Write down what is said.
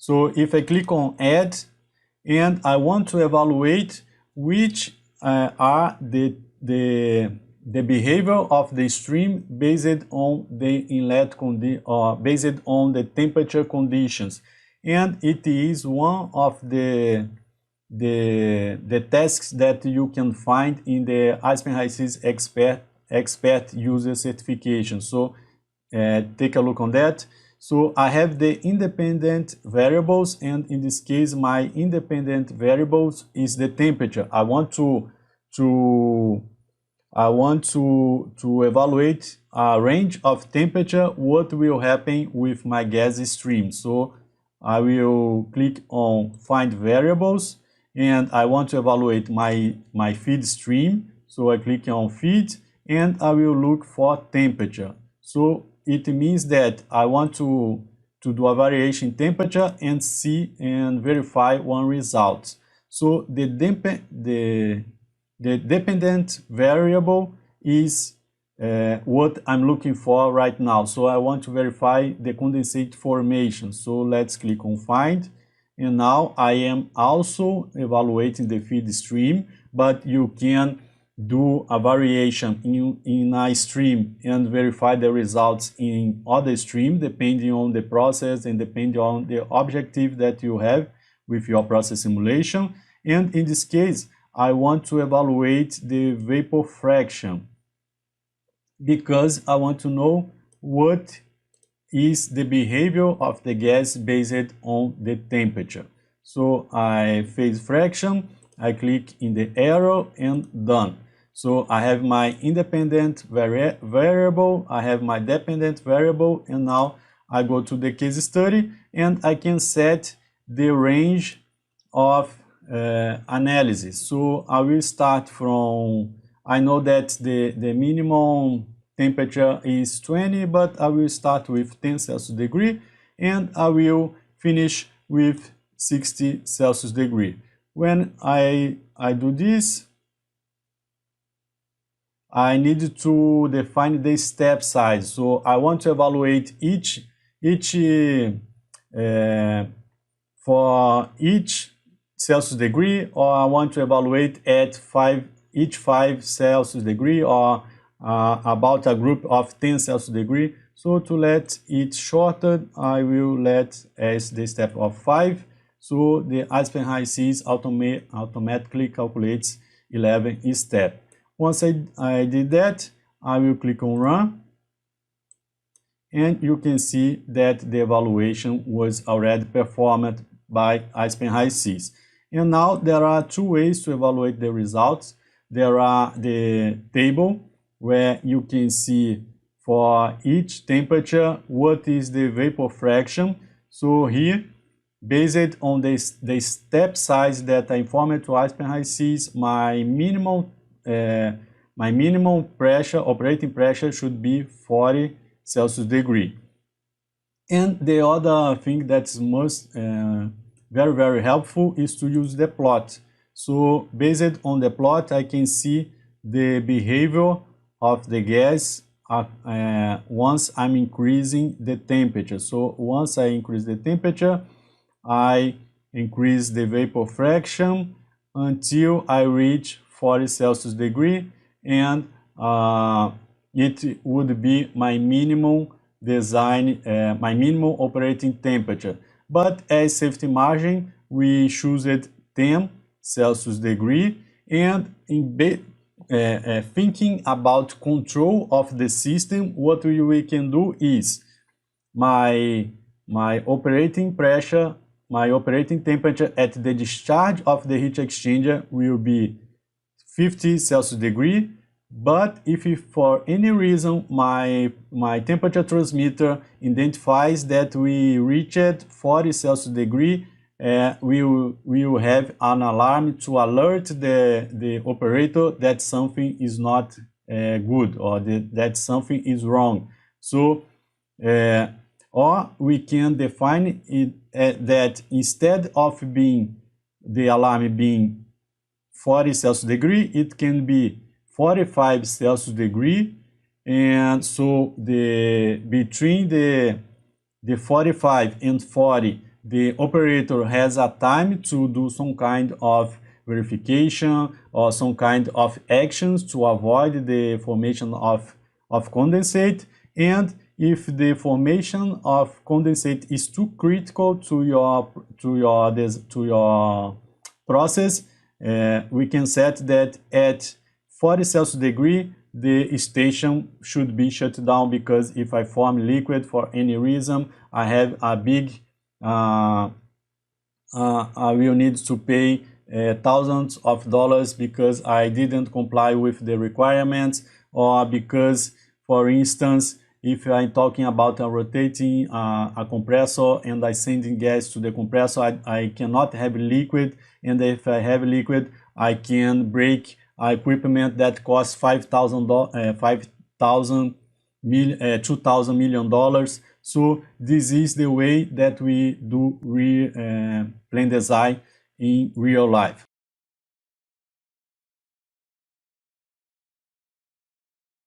So if I click on add and I want to evaluate which are the behavior of the stream based on the inlet based on the temperature conditions, and it is one of the tasks that you can find in the Aspen Hysys expert user certification. So take a look on that. So I have the independent variables, and in this case my independent variables is the temperature. I want to evaluate a range of temperature, what will happen with my gas stream. So I will click on find variables, and I want to evaluate my feed stream. So I click on feed and I will look for temperature. So it means that I want to do a variation in temperature and see and verify one result. So the dependent variable is what I'm looking for right now. So I want to verify the condensate formation. So let's click on find. And now I am also evaluating the feed stream, but you can do a variation in a stream and verify the results in other stream depending on the process and depending on the objective that you have with your process simulation. And in this case, I want to evaluate the vapor fraction because I want to know what is the behavior of the gas based on the temperature. So I phase fraction, I click in the arrow and done. So I have my independent variable, I have my dependent variable, and now I go to the case study and I can set the range of analysis. So I will start from, I know that the minimum temperature is 20, but I will start with 10 Celsius degree and I will finish with 60 Celsius degree. When I do this, I need to define the step size. So I want to evaluate for each Celsius degree, or I want to evaluate at each 5 Celsius degree, or about a group of 10 Celsius degree. So to let it shorter, I will let as the step of 5. So the Aspen Hysys automatically calculates 11 steps. Once I did that, I will click on run, and you can see that the evaluation was already performed by Aspen Hysys. And now there are two ways to evaluate the results. There are the table where you can see for each temperature what is the vapor fraction. So here, based on the step size that I informed to Aspen Hysys, my minimum pressure, operating pressure, should be 40 Celsius degree. And the other thing that's very helpful is to use the plot. So based on the plot, I can see the behavior of the gas once I'm increasing the temperature. So once I increase the temperature, I increase the vapor fraction until I reach 40 Celsius degree, and it would be my minimum my minimum operating temperature. But as safety margin, we choose it 10 Celsius degree, and thinking about control of the system, what we can do is my operating pressure, my operating temperature at the discharge of the heat exchanger will be 50 Celsius degree, but if for any reason my temperature transmitter identifies that we reached 40 Celsius degree, we will have an alarm to alert the operator that something is not good, or that something is wrong. So or we can define it that instead of the alarm being 40 Celsius degree, it can be 45 Celsius degree, and so between the 45 and 40 the operator has a time to do some kind of verification or some kind of actions to avoid the formation of condensate. And if the formation of condensate is too critical to your process, we can set that at 40 Celsius degree the station should be shut down, because if I form liquid for any reason, I have a big I will need to pay thousands of dollars because I didn't comply with the requirements, or because, for instance, if I'm talking about a rotating a compressor and I sending gas to the compressor, I cannot have liquid, and if I have liquid, I can break equipment that costs $2,000 million. So this is the way that we do plan design in real life.